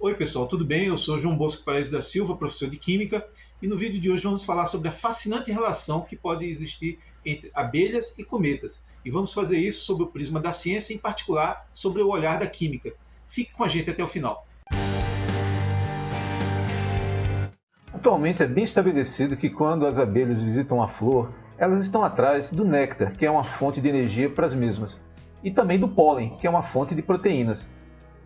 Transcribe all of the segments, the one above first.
Oi pessoal, tudo bem? Eu sou João Bosco Paraíso da Silva, professor de Química, e no vídeo de hoje vamos falar sobre a fascinante relação que pode existir entre abelhas e cometas. E vamos fazer isso sob o prisma da ciência, em particular sobre o olhar da química. Fique com a gente até o final. Atualmente é bem estabelecido que quando as abelhas visitam a flor, elas estão atrás do néctar, que é uma fonte de energia para as mesmas, e também do pólen, que é uma fonte de proteínas.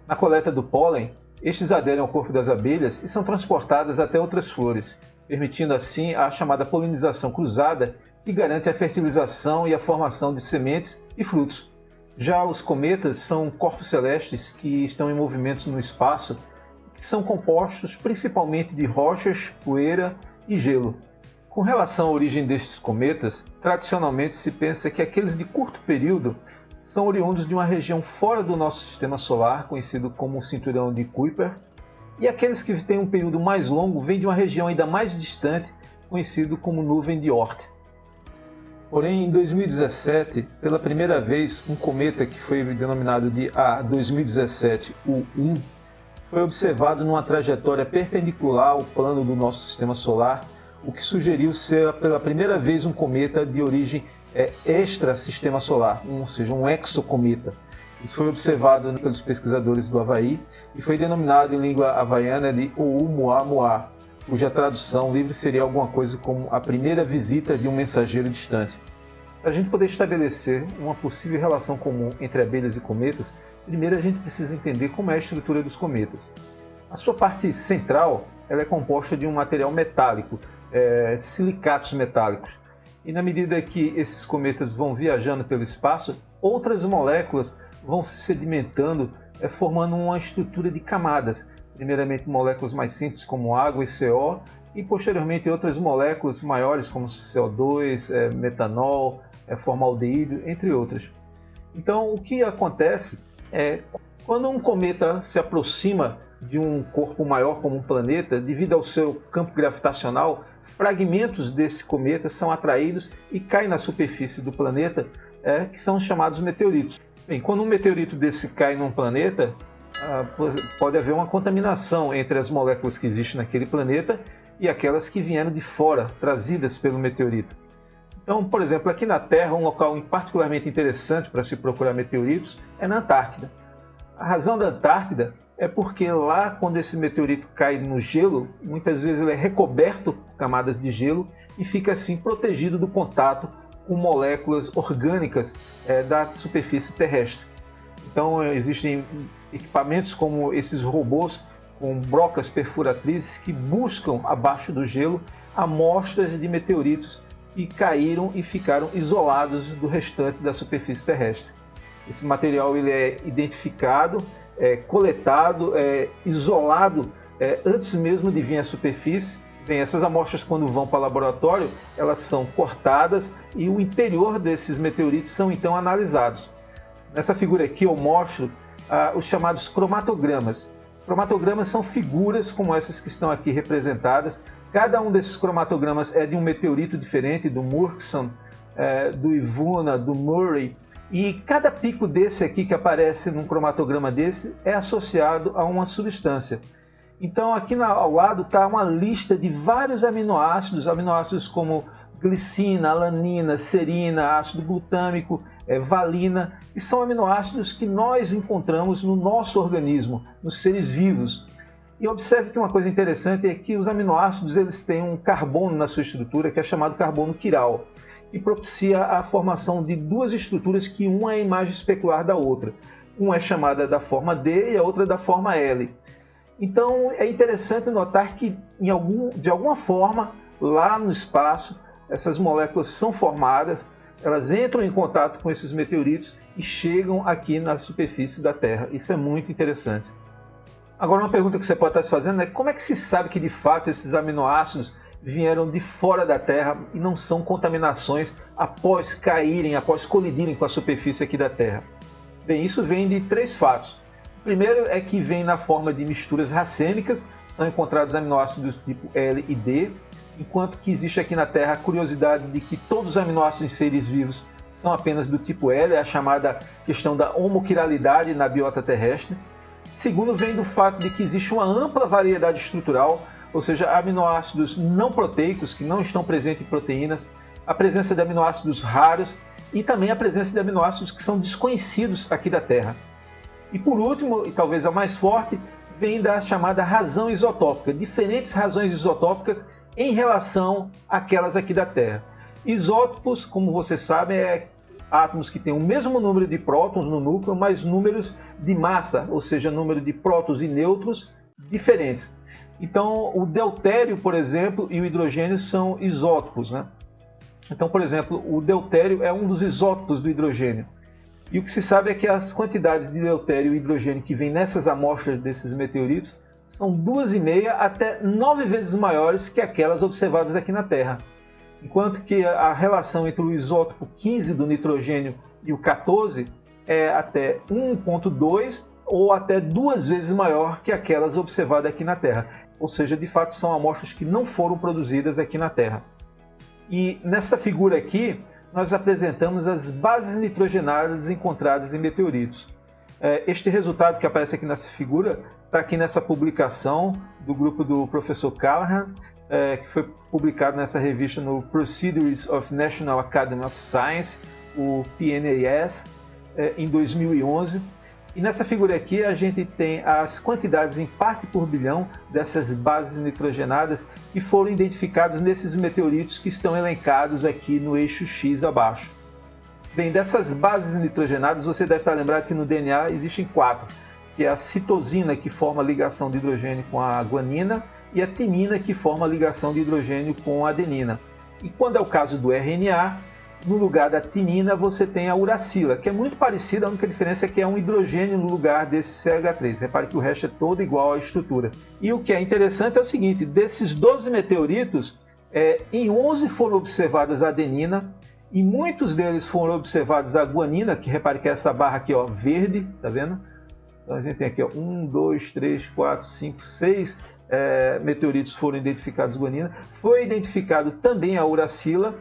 Na coleta do pólen, estes aderem ao corpo das abelhas e são transportadas até outras flores, permitindo assim a chamada polinização cruzada, que garante a fertilização e a formação de sementes e frutos. Já os cometas são corpos celestes que estão em movimento no espaço, que são compostos principalmente de rochas, poeira e gelo. Com relação à origem destes cometas, tradicionalmente se pensa que aqueles de curto período são oriundos de uma região fora do nosso sistema solar, conhecido como o cinturão de Kuiper, e aqueles que têm um período mais longo vêm de uma região ainda mais distante, conhecido como nuvem de Oort. Porém, em 2017, pela primeira vez, um cometa que foi denominado de A2017-U1 foi observado numa trajetória perpendicular ao plano do nosso sistema solar, o que sugeriu ser pela primeira vez um cometa de origem extra-sistema solar, ou seja, um exocometa. Isso foi observado pelos pesquisadores do Havaí e foi denominado em língua havaiana de Oumuamua, cuja tradução livre seria alguma coisa como a primeira visita de um mensageiro distante. Para a gente poder estabelecer uma possível relação comum entre abelhas e cometas, primeiro a gente precisa entender como é a estrutura dos cometas. A sua parte central ela é composta de um material metálico, silicatos metálicos. E na medida que esses cometas vão viajando pelo espaço, outras moléculas vão se sedimentando, formando uma estrutura de camadas. Primeiramente moléculas mais simples como água e CO, e posteriormente outras moléculas maiores como CO2, metanol, formaldeído, entre outras. Então o que acontece é quando um cometa se aproxima de um corpo maior como um planeta, devido ao seu campo gravitacional, fragmentos desse cometa são atraídos e caem na superfície do planeta, que são chamados meteoritos. Bem, quando um meteorito desse cai num planeta, pode haver uma contaminação entre as moléculas que existem naquele planeta e aquelas que vieram de fora, trazidas pelo meteorito. Então, por exemplo, aqui na Terra, um local particularmente interessante para se procurar meteoritos é na Antártida. A razão da Antártida é porque lá, quando esse meteorito cai no gelo, muitas vezes ele é recoberto por camadas de gelo e fica assim protegido do contato com moléculas orgânicas da superfície terrestre. Então existem equipamentos como esses robôs com brocas perfuratrizes que buscam abaixo do gelo amostras de meteoritos que caíram e ficaram isolados do restante da superfície terrestre. Esse material ele é identificado, coletado, isolado antes mesmo de vir à superfície. Bem, essas amostras, quando vão para o laboratório, elas são cortadas e o interior desses meteoritos são então analisados. Nessa figura aqui eu mostro os chamados cromatogramas. Cromatogramas são figuras como essas que estão aqui representadas. Cada um desses cromatogramas é de um meteorito diferente, do Murchison, do Ivuna, do Murray. E cada pico desse aqui que aparece num cromatograma desse é associado a uma substância. Então aqui ao lado está uma lista de vários aminoácidos como glicina, alanina, serina, ácido glutâmico, valina, que são aminoácidos que nós encontramos no nosso organismo, nos seres vivos. E observe que uma coisa interessante é que os aminoácidos eles têm um carbono na sua estrutura que é chamado carbono quiral, que propicia a formação de duas estruturas que uma é a imagem especular da outra. Uma é chamada da forma D e a outra da forma L. Então é interessante notar que de alguma forma, lá no espaço, essas moléculas são formadas, elas entram em contato com esses meteoritos e chegam aqui na superfície da Terra. Isso é muito interessante. Agora uma pergunta que você pode estar se fazendo é como é que se sabe que de fato esses aminoácidos vieram de fora da Terra e não são contaminações após colidirem com a superfície aqui da Terra? Bem, isso vem de três fatos. O primeiro é que vem na forma de misturas racêmicas, são encontrados aminoácidos do tipo L e D, enquanto que existe aqui na Terra a curiosidade de que todos os aminoácidos em seres vivos são apenas do tipo L, é a chamada questão da homoquiralidade na biota terrestre. Segundo, vem do fato de que existe uma ampla variedade estrutural, ou seja, aminoácidos não proteicos que não estão presentes em proteínas, a presença de aminoácidos raros e também a presença de aminoácidos que são desconhecidos aqui da Terra. E por último, e talvez a mais forte, vem da chamada razão isotópica, diferentes razões isotópicas em relação àquelas aqui da Terra. Isótopos, como vocês sabem, átomos que têm o mesmo número de prótons no núcleo, mas números de massa, ou seja, número de prótons e nêutrons diferentes. Então, o deutério, por exemplo, e o hidrogênio são isótopos, né? Então, por exemplo, o deutério é um dos isótopos do hidrogênio. E o que se sabe é que as quantidades de deutério e hidrogênio que vêm nessas amostras desses meteoritos são 2,5 até 9 vezes maiores que aquelas observadas aqui na Terra. Enquanto que a relação entre o isótopo 15 do nitrogênio e o 14 é até 1,2 ou até 2 vezes maior que aquelas observadas aqui na Terra. Ou seja, de fato são amostras que não foram produzidas aqui na Terra. E nessa figura aqui, nós apresentamos as bases nitrogenadas encontradas em meteoritos. Este resultado que aparece aqui nessa figura está aqui nessa publicação do grupo do professor Callahan, que foi publicado nessa revista no Procedures of National Academy of Science, o PNAS, em 2011. E nessa figura aqui a gente tem as quantidades em parte por bilhão dessas bases nitrogenadas que foram identificadas nesses meteoritos que estão elencados aqui no eixo X abaixo. Bem, dessas bases nitrogenadas você deve estar lembrado que no DNA existem 4, que é a citosina, que forma a ligação de hidrogênio com a guanina, e a timina, que forma a ligação de hidrogênio com a adenina. E quando é o caso do RNA, no lugar da timina você tem a uracila, que é muito parecida, a única diferença é que é um hidrogênio no lugar desse CH3. Repare que o resto é todo igual à estrutura. E o que é interessante é o seguinte, desses 12 meteoritos, em 11 foram observadas a adenina, e muitos deles foram observados a guanina, que repare que é essa barra aqui, ó, verde, tá vendo? Então a gente tem aqui, ó, 1, 2, 3, 4, 5, 6 meteoritos foram identificados guanina. Foi identificado também a uracila,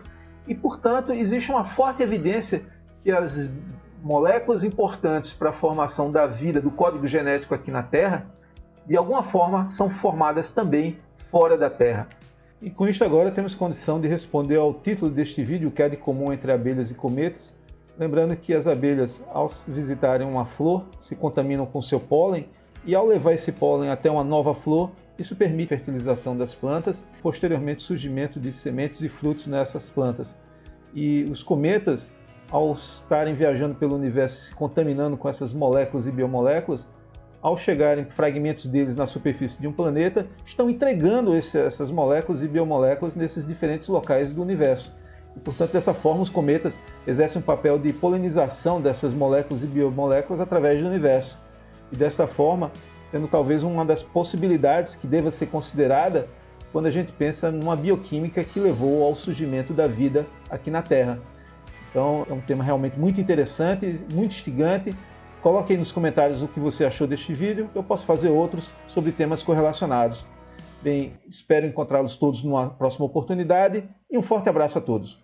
e, portanto, existe uma forte evidência que as moléculas importantes para a formação da vida, do código genético aqui na Terra, de alguma forma são formadas também fora da Terra. E com isto agora temos condição de responder ao título deste vídeo, o que é de comum entre abelhas e cometas. Lembrando que as abelhas, ao visitarem uma flor, se contaminam com seu pólen, e ao levar esse pólen até uma nova flor, isso permite a fertilização das plantas, posteriormente surgimento de sementes e frutos nessas plantas. E os cometas, ao estarem viajando pelo universo e se contaminando com essas moléculas e biomoléculas, ao chegarem fragmentos deles na superfície de um planeta, estão entregando essas moléculas e biomoléculas nesses diferentes locais do universo. E, portanto, dessa forma, os cometas exercem um papel de polinização dessas moléculas e biomoléculas através do universo. E dessa forma, sendo talvez uma das possibilidades que deva ser considerada quando a gente pensa numa bioquímica que levou ao surgimento da vida aqui na Terra. Então é um tema realmente muito interessante, muito instigante. Coloque aí nos comentários o que você achou deste vídeo, eu posso fazer outros sobre temas correlacionados. Bem, espero encontrá-los todos numa próxima oportunidade e um forte abraço a todos.